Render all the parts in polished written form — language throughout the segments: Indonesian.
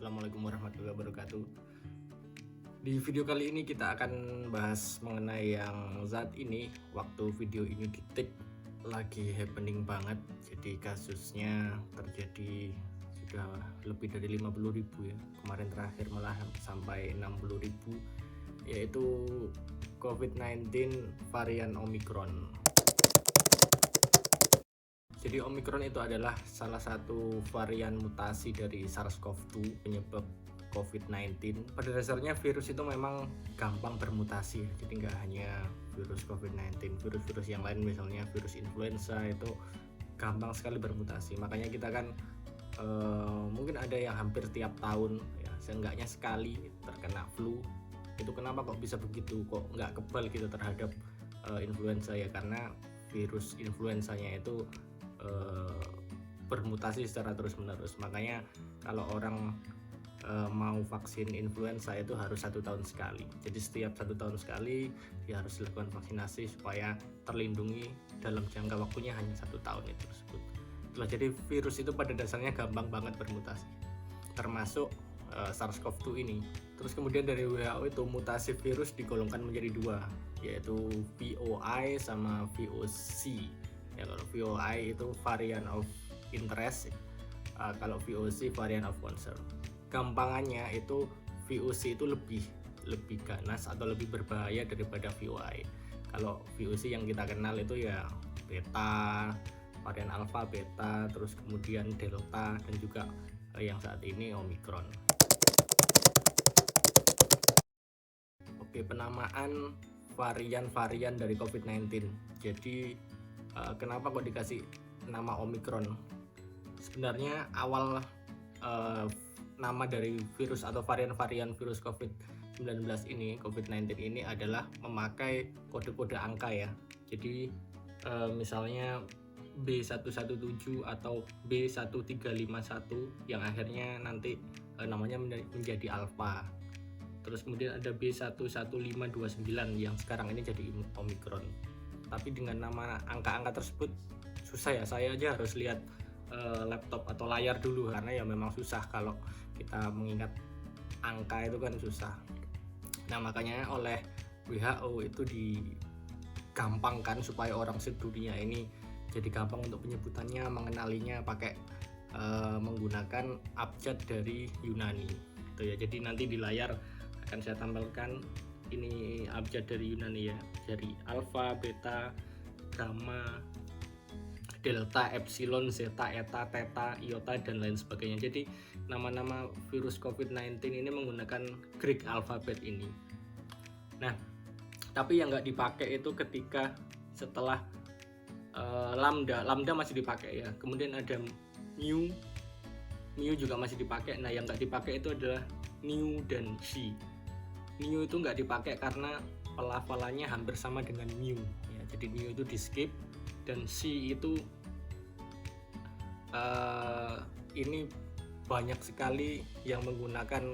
Assalamualaikum warahmatullahi wabarakatuh. Di video kali ini kita akan bahas mengenai yang saat ini, waktu video ini di-take, lagi happening banget. Jadi kasusnya terjadi sudah lebih dari 50.000 ya. Kemarin terakhir malah sampai 60.000, yaitu COVID-19 varian Omicron. Jadi Omicron itu adalah salah satu varian mutasi dari SARS-CoV-2 penyebab COVID-19. Pada dasarnya virus itu memang gampang bermutasi, jadi nggak hanya virus COVID-19, virus-virus yang lain misalnya virus influenza itu gampang sekali bermutasi. Makanya kita kan mungkin ada yang hampir tiap tahun ya, seenggaknya sekali terkena flu. Itu kenapa kok bisa begitu, kok nggak kebal gitu terhadap influenza ya, karena virus influenzanya itu bermutasi secara terus-menerus. Makanya kalau orang mau vaksin influenza itu harus 1 tahun sekali. Jadi setiap 1 tahun sekali dia harus dilakukan vaksinasi supaya terlindungi dalam jangka waktunya hanya 1 tahun itu tersebut. Jadi virus itu pada dasarnya gampang banget bermutasi, termasuk SARS-CoV-2 ini. Terus kemudian dari WHO itu mutasi virus digolongkan menjadi 2, yaitu VOI sama VOC. Ya, kalau VOI itu variant of interest, kalau VOC variant of concern. Gampangannya itu VOC itu lebih ganas atau lebih berbahaya daripada VOI. Kalau VOC yang kita kenal itu ya beta, varian alpha, beta, terus kemudian delta, dan juga yang saat ini Omicron. Oke, penamaan varian-varian dari COVID-19. Jadi kenapa kok dikasih nama Omicron? Sebenarnya awal nama dari virus atau varian-varian virus COVID-19 ini, COVID-19 ini adalah memakai kode-kode angka ya. Jadi misalnya B117 atau B1351 yang akhirnya nanti namanya menjadi alpha. Terus kemudian ada B11529 yang sekarang ini jadi Omicron. Tapi dengan nama angka-angka tersebut susah ya, saya aja harus lihat laptop atau layar dulu karena ya memang susah kalau kita mengingat angka itu kan susah. Nah, makanya oleh WHO itu digampangkan supaya orang sedunia ini jadi gampang untuk penyebutannya, mengenalinya pakai menggunakan abjad dari Yunani gitu ya. Jadi nanti di layar akan saya tampilkan ini abjad dari Yunani ya, dari alpha, beta, gamma, delta, epsilon, zeta, eta, theta, iota, dan lain sebagainya. Jadi nama-nama virus COVID-19 ini menggunakan Greek alphabet ini. Nah, tapi yang nggak dipakai itu ketika setelah lambda masih dipakai ya. Kemudian ada mu juga masih dipakai. Nah, yang nggak dipakai itu adalah nu dan xi. Mu itu nggak dipakai karena pelafalannya hampir sama dengan mu ya, jadi mu itu di skip, dan xi itu ini banyak sekali yang menggunakan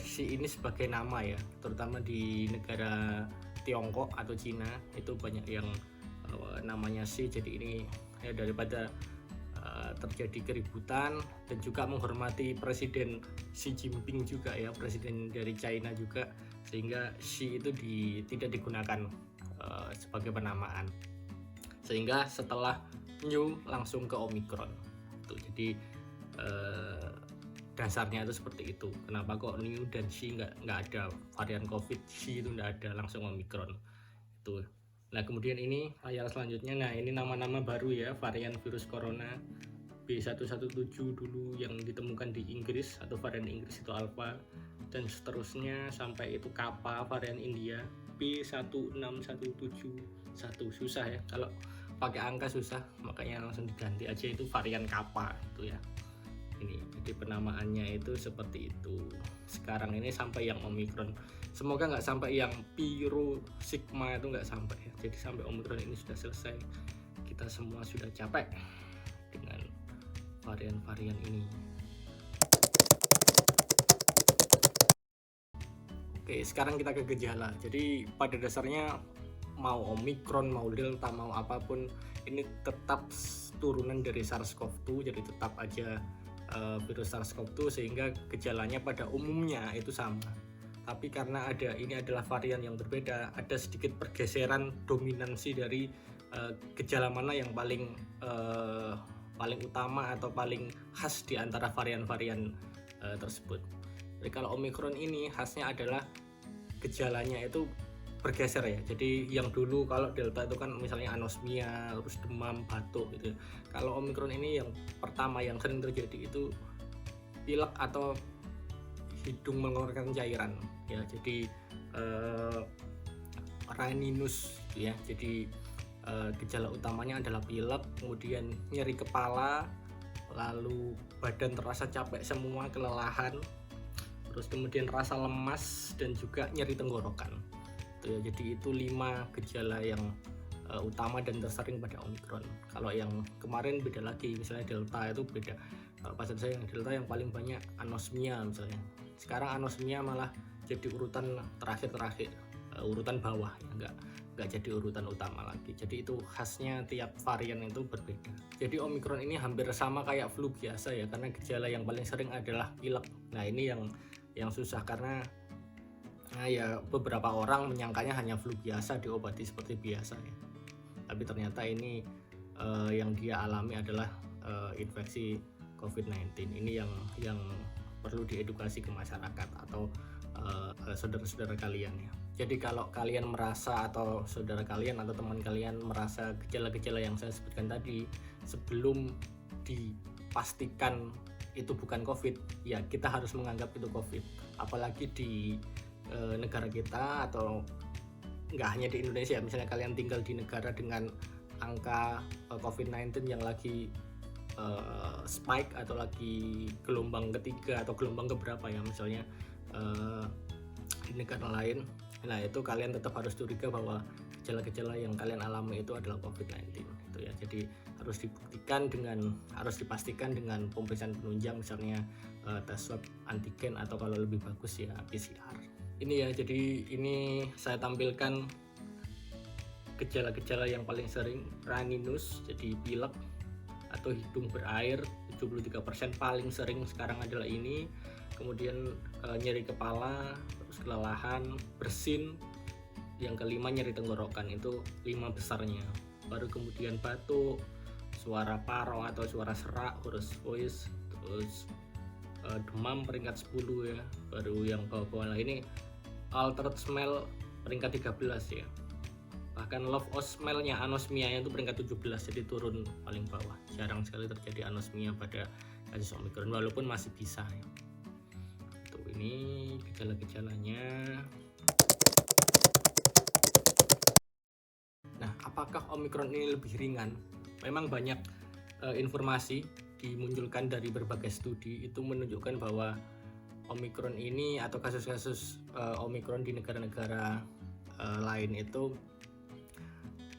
xi ini sebagai nama ya, terutama di negara Tiongkok atau Cina itu banyak yang namanya xi. Jadi ini ya, daripada terjadi keributan, dan juga menghormati Presiden Xi Jinping juga ya, presiden dari China juga, sehingga Xi itu tidak digunakan sebagai penamaan, sehingga setelah New langsung ke Omicron itu. Jadi dasarnya itu seperti itu. Kenapa kok New dan Xi nggak ada varian COVID, Xi itu nggak ada, langsung Omicron itu. Nah, kemudian ini layar selanjutnya. Nah, ini nama-nama baru ya, varian virus corona. B117 dulu yang ditemukan di Inggris atau varian Inggris itu alpha, dan seterusnya sampai itu Kappa varian India, B16171. Susah ya, kalau pakai angka susah, makanya langsung diganti aja itu varian Kappa itu ya. Ini jadi penamaannya itu seperti itu. Sekarang ini sampai yang Omicron, semoga nggak sampai yang Piro Sigma itu nggak sampai ya. Jadi sampai Omicron ini sudah selesai, kita semua sudah capek dengan varian-varian ini. Oke, sekarang kita ke gejala. Jadi pada dasarnya mau Omicron, mau Delta, mau apapun, ini tetap turunan dari SARS-CoV-2, jadi tetap aja virus SARS-CoV-2 sehingga gejalanya pada umumnya itu sama. Tapi karena ini adalah varian yang berbeda, ada sedikit pergeseran dominansi dari gejala mana yang paling utama atau paling khas di antara varian-varian tersebut. Jadi kalau Omicron ini khasnya adalah gejalanya itu bergeser ya. Jadi yang dulu kalau Delta itu kan misalnya anosmia, terus demam, batuk gitu. Kalau Omicron ini yang pertama yang sering terjadi itu pilek atau hidung mengeluarkan cairan ya. Jadi rhininus ya. Jadi gejala utamanya adalah pilek, kemudian nyeri kepala, lalu badan terasa capek semua, kelelahan, terus kemudian rasa lemas dan juga nyeri tenggorokan. Ya, jadi itu 5 gejala yang utama dan tersering pada Omicron. Kalau yang kemarin beda lagi, misalnya Delta itu beda. Kalau pasien saya yang Delta yang paling banyak anosmia misalnya. Sekarang anosmia malah jadi urutan terakhir, urutan bawah ya, nggak jadi urutan utama lagi. Jadi itu khasnya tiap varian itu berbeda. Jadi Omicron ini hampir sama kayak flu biasa ya, karena gejala yang paling sering adalah pilek. Nah ini yang susah karena ya beberapa orang menyangkanya hanya flu biasa, diobati seperti biasa ya. Tapi ternyata ini yang dia alami adalah infeksi COVID-19. Ini yang perlu diedukasi ke masyarakat atau saudara-saudara kalian ya. Jadi kalau kalian merasa atau saudara kalian atau teman kalian merasa gejala-gejala yang saya sebutkan tadi, sebelum dipastikan itu bukan COVID, ya kita harus menganggap itu COVID. Apalagi di negara kita atau nggak hanya di Indonesia, misalnya kalian tinggal di negara dengan angka COVID-19 yang lagi spike atau lagi gelombang ketiga atau gelombang keberapa ya misalnya di negara lain, nah itu kalian tetap harus curiga bahwa gejala-gejala yang kalian alami itu adalah COVID-19 itu ya. Jadi harus dipastikan dengan pemeriksaan penunjang, misalnya tes swab antigen atau kalau lebih bagus ya PCR. Ini ya, jadi ini saya tampilkan gejala-gejala yang paling sering. Rhininus, jadi pilek atau hidung berair, 73% paling sering sekarang adalah ini. Kemudian nyeri kepala, terus kelelahan, bersin. Yang kelima nyeri tenggorokan, itu 5 besarnya. Baru kemudian batuk, suara paro atau suara serak, hoarse voice, terus demam peringkat 10 ya. Baru yang bawah-bawah ini altered smell peringkat 13 ya. Bahkan love of smell-nya, anosmia-nya itu peringkat 17, jadi turun paling bawah. Jarang sekali terjadi anosmia pada kasus Omicron, walaupun masih bisa ya. Tuh, ini gejala-gejalanya. Nah, apakah Omicron ini lebih ringan? Memang banyak informasi dimunculkan dari berbagai studi itu menunjukkan bahwa Omicron ini atau kasus-kasus Omicron di negara-negara lain itu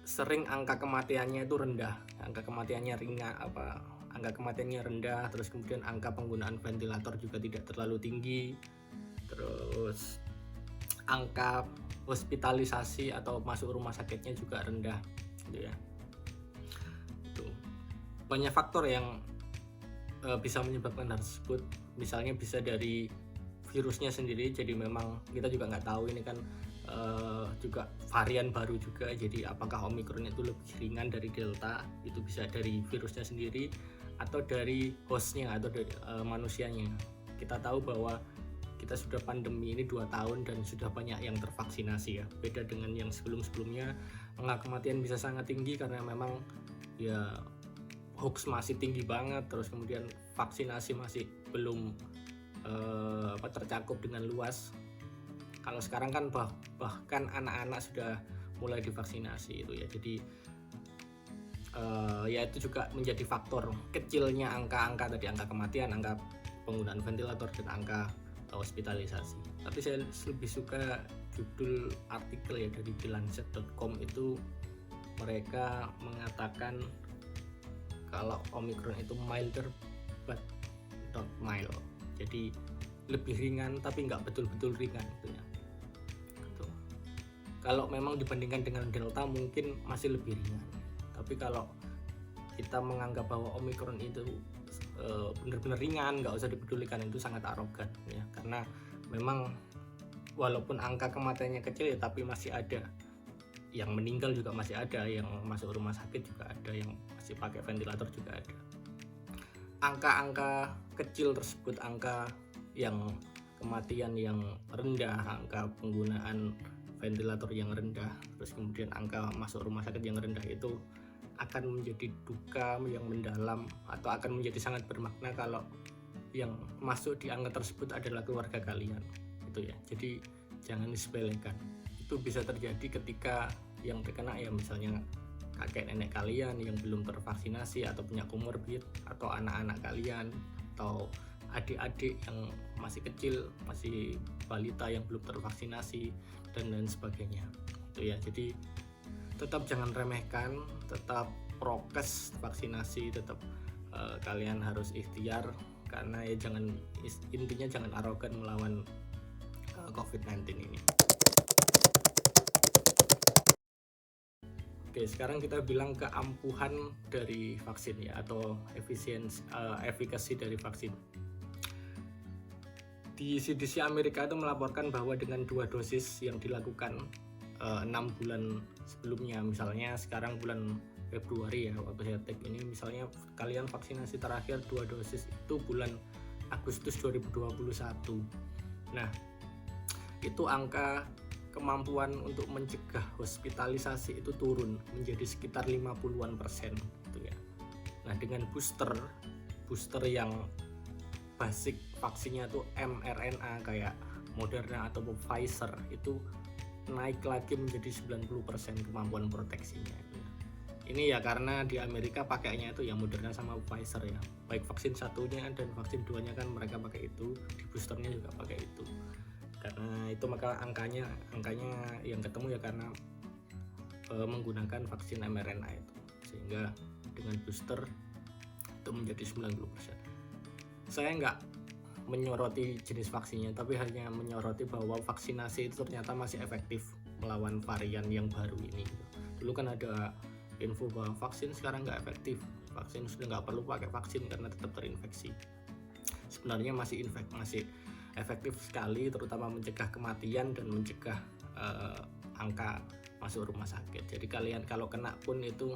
sering angka kematiannya itu rendah, angka kematiannya ringan, angka kematiannya rendah, terus kemudian angka penggunaan ventilator juga tidak terlalu tinggi, terus angka hospitalisasi atau masuk rumah sakitnya juga rendah gitu ya. Itu banyak faktor yang bisa menyebabkan hal tersebut. Misalnya bisa dari virusnya sendiri, jadi memang kita juga nggak tahu, ini kan juga varian baru juga, jadi apakah Omicron itu lebih ringan dari Delta, itu bisa dari virusnya sendiri atau dari hostnya atau dari manusianya. Kita tahu bahwa kita sudah pandemi ini 2 tahun dan sudah banyak yang tervaksinasi ya, beda dengan yang sebelum-sebelumnya. Angka kematian bisa sangat tinggi karena memang ya hoax masih tinggi banget, terus kemudian vaksinasi masih belum tercakup dengan luas. Kalau sekarang kan bahkan anak-anak sudah mulai divaksinasi itu ya. Jadi ya itu juga menjadi faktor kecilnya angka kematian, angka penggunaan ventilator dan angka hospitalisasi. Tapi saya lebih suka judul artikel ya dari thelancet.com, itu mereka mengatakan kalau Omicron itu milder but not mild. Jadi lebih ringan tapi nggak betul-betul ringan gitu ya. Kalau memang dibandingkan dengan Delta mungkin masih lebih ringan, tapi kalau kita menganggap bahwa Omicron itu benar-benar ringan, nggak usah dipedulikan, itu sangat arogan ya, karena memang walaupun angka kematiannya kecil ya, tapi masih ada yang meninggal, juga masih ada yang masuk rumah sakit, juga ada yang masih pakai ventilator, juga ada. Angka-angka kecil tersebut, angka yang kematian yang rendah, angka penggunaan ventilator yang rendah, terus kemudian angka masuk rumah sakit yang rendah, itu akan menjadi duka yang mendalam, atau akan menjadi sangat bermakna kalau yang masuk di angka tersebut adalah keluarga kalian, gitu ya. Jadi jangan disepelekan. Itu bisa terjadi ketika yang terkena ya misalnya kakek nenek kalian yang belum tervaksinasi atau punya komorbid, atau anak-anak kalian, atau adik-adik yang masih kecil, masih balita yang belum tervaksinasi, dan lain sebagainya. Itu ya. Jadi tetap jangan remehkan, tetap prokes vaksinasi, tetap kalian harus ikhtiar, karena ya intinya jangan arogan melawan COVID-19 ini. Oke, sekarang kita bilang keampuhan dari vaksin ya, atau efikasi dari vaksin. Di CDC Amerika itu melaporkan bahwa dengan 2 dosis yang dilakukan 6 bulan sebelumnya, misalnya sekarang bulan Februari ya, waktu saya tag ini, misalnya kalian vaksinasi terakhir 2 dosis itu bulan Agustus 2021. Nah, itu angka kemampuan untuk mencegah hospitalisasi itu turun menjadi sekitar 50-an% gitu ya. Nah, dengan booster yang basic vaksinnya tuh mRNA kayak Moderna atau Pfizer, itu naik lagi menjadi 90% kemampuan proteksinya. Ini ya karena di Amerika pakainya itu yang Moderna sama Pfizer ya, baik vaksin satunya dan vaksin 2-nya kan mereka pakai itu, di boosternya juga pakai itu. Karena itu maka angkanya yang ketemu ya karena menggunakan vaksin mRNA itu, sehingga dengan booster itu menjadi 90%. Saya nggak menyoroti jenis vaksinnya, tapi hanya menyoroti bahwa vaksinasi itu ternyata masih efektif melawan varian yang baru ini. Dulu kan ada info bahwa vaksin sekarang nggak efektif, vaksin sudah nggak perlu pakai vaksin karena tetap terinfeksi. Sebenarnya masih efektif sekali, terutama mencegah kematian dan mencegah angka masuk rumah sakit. Jadi kalian kalau kena pun itu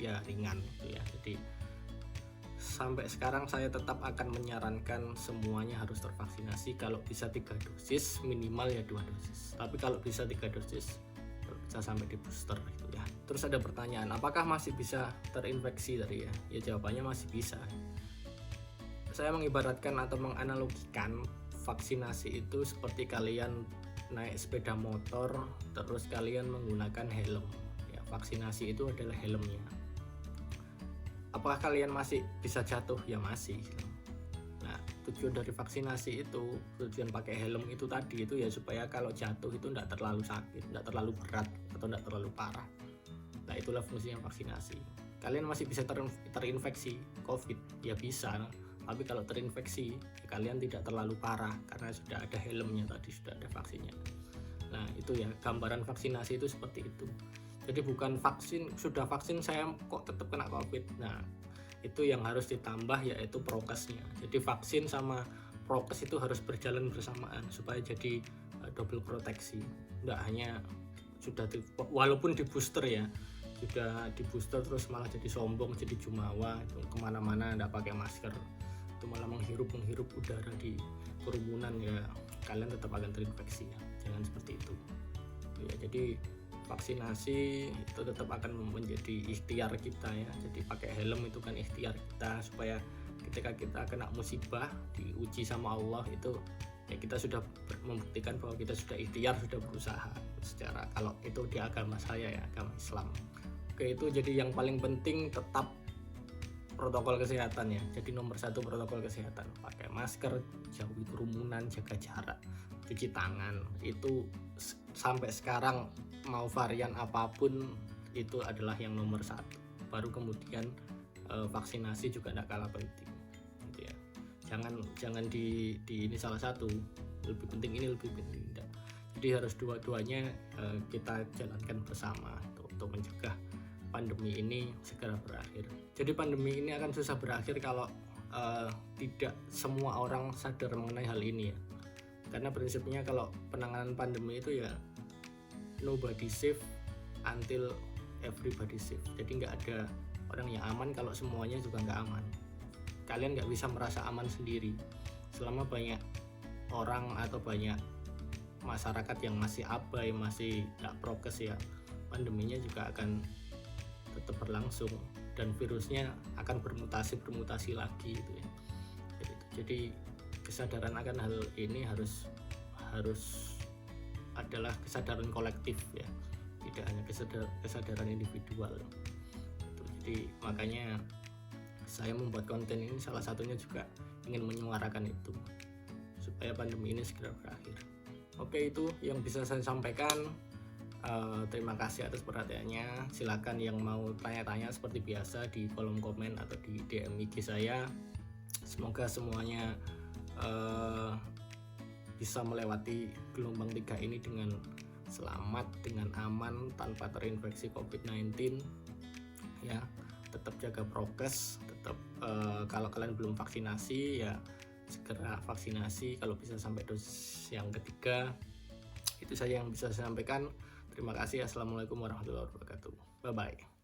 ya ringan gitu ya. Jadi sampai sekarang saya tetap akan menyarankan semuanya harus tervaksinasi, kalau bisa 3 dosis, minimal ya 2 dosis. Tapi kalau bisa 3 dosis, bisa sampai di booster gitu ya. Terus ada pertanyaan, apakah masih bisa terinfeksi tadi ya? Ya jawabannya masih bisa. Saya mengibaratkan atau menganalogikan vaksinasi itu seperti kalian naik sepeda motor terus kalian menggunakan helm ya, vaksinasi itu adalah helmnya. Apakah kalian masih bisa jatuh? Ya masih. Nah, tujuan dari vaksinasi itu, tujuan pakai helm itu tadi itu ya supaya kalau jatuh itu tidak terlalu sakit, tidak terlalu berat, atau tidak terlalu parah. Nah, itulah fungsinya vaksinasi. Kalian masih bisa terinfeksi COVID? Ya bisa. Tapi kalau terinfeksi, ya kalian tidak terlalu parah karena sudah ada helmnya tadi, sudah ada vaksinnya. Nah, itu ya gambaran vaksinasi itu seperti itu. Jadi bukan sudah vaksin saya kok tetap kena COVID. Nah, itu yang harus ditambah yaitu prokesnya. Jadi vaksin sama prokes itu harus berjalan bersamaan supaya jadi double proteksi. Nggak hanya walaupun di booster ya, sudah di booster terus malah jadi sombong, jadi jumawa, itu kemana-mana nggak pakai masker, itu malah menghirup udara di kerumunan, ya kalian tetap akan terinfeksi ya. Jangan seperti itu ya. Jadi vaksinasi itu tetap akan menjadi ikhtiar kita ya. Jadi pakai helm itu kan ikhtiar kita, supaya ketika kita kena musibah diuji sama Allah itu ya kita sudah membuktikan bahwa kita sudah ikhtiar, sudah berusaha secara, kalau itu di agama saya ya, agama Islam. Oke, itu jadi yang paling penting tetap protokol kesehatan ya. Jadi nomor 1 protokol kesehatan, pakai masker, jauhi kerumunan, jaga jarak, cuci tangan. Itu sampai sekarang mau varian apapun itu adalah yang nomor 1. Baru kemudian vaksinasi juga tidak kalah penting gitu ya. Jangan di ini salah satu, lebih penting ini, lebih penting tidak. Jadi harus dua-duanya kita jalankan bersama untuk mencegah pandemi ini segera berakhir. Jadi pandemi ini akan susah berakhir kalau tidak semua orang sadar mengenai hal ini ya, karena prinsipnya kalau penanganan pandemi itu ya nobody safe until everybody safe. Jadi nggak ada orang yang aman kalau semuanya juga nggak aman. Kalian nggak bisa merasa aman sendiri. Selama banyak orang atau banyak masyarakat yang masih abai, masih nggak prokes ya, pandeminya juga akan tetap berlangsung dan virusnya akan bermutasi lagi gitu ya. Jadi kesadaran akan hal ini harus adalah kesadaran kolektif ya, tidak hanya kesadaran individual gitu. Jadi makanya saya membuat konten ini salah satunya juga ingin menyuarakan itu supaya pandemi ini segera berakhir. Oke, itu yang bisa saya sampaikan. Terima kasih atas perhatiannya. Silakan yang mau tanya-tanya seperti biasa di kolom komen atau di DM IG saya. Semoga semuanya bisa melewati gelombang 3 ini dengan selamat, dengan aman, tanpa terinfeksi COVID-19 ya. Tetap jaga prokes, tetap kalau kalian belum vaksinasi ya segera vaksinasi, kalau bisa sampai dosis yang ketiga. Itu saja yang bisa saya sampaikan. Terima kasih. Assalamualaikum warahmatullahi wabarakatuh. Bye bye.